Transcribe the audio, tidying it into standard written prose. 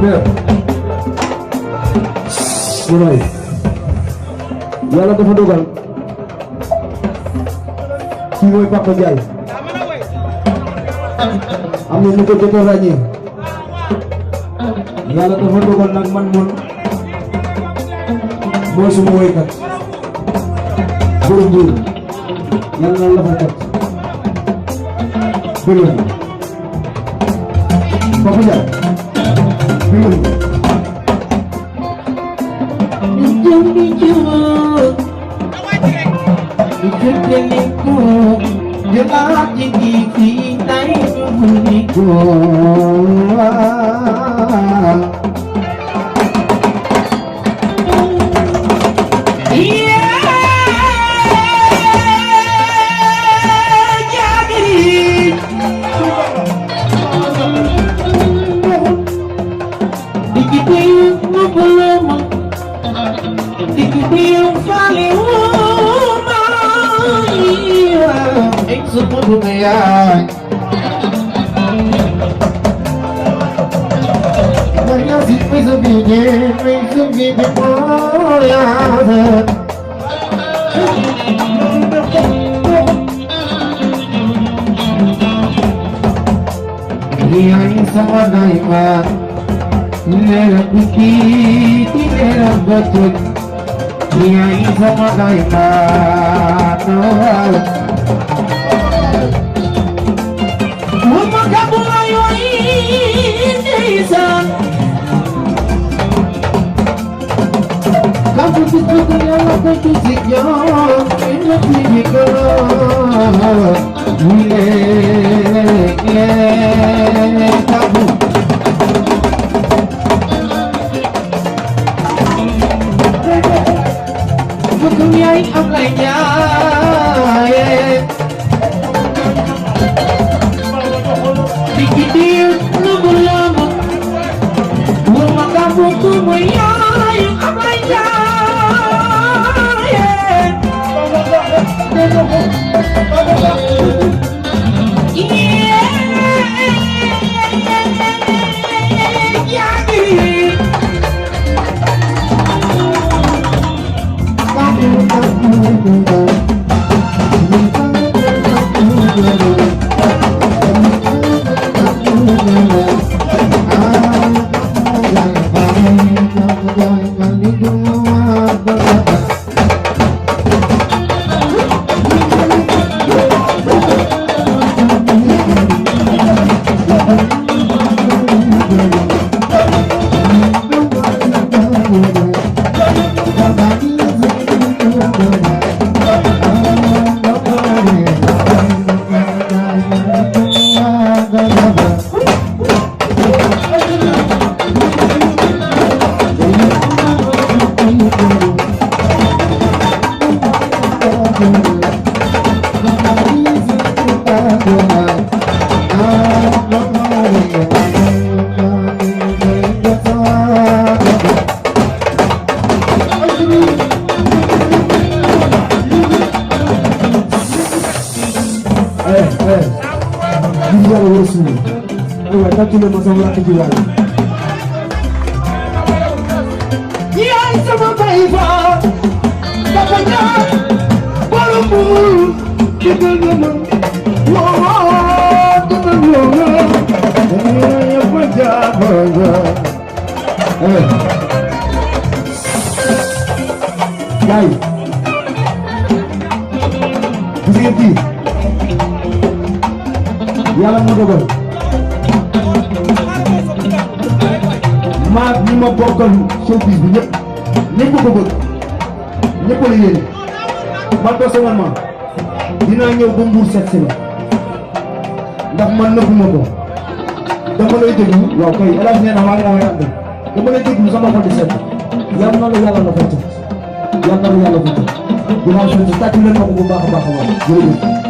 Père Moulay yàlla dafa dogal kii mooy Papa Ndiaye am na ñu ko jot a ràññee yàlla dafa dogal nag man mooy suma woykat borom Ndour yàlla na la fa kat bëri na Papa Ndiaye bëri na yàlla mu dogal maa ñi ma bokkal showbiz bi ñëpp ko bëgg ñëpp la yéene man personnellement dinaa ñëw ba Mbour seet si la ndax man nëbbuma ko dama lay déglu waaw kay El Hadj nee na maa ngi lay ànd dama lay déglu sama xol di seet yàlla na la yàlla la fa tëj yàlla na la yàlla fa tëj dinaa seet si tàcc leen ma ko bu baax a baax a baax jërëjëf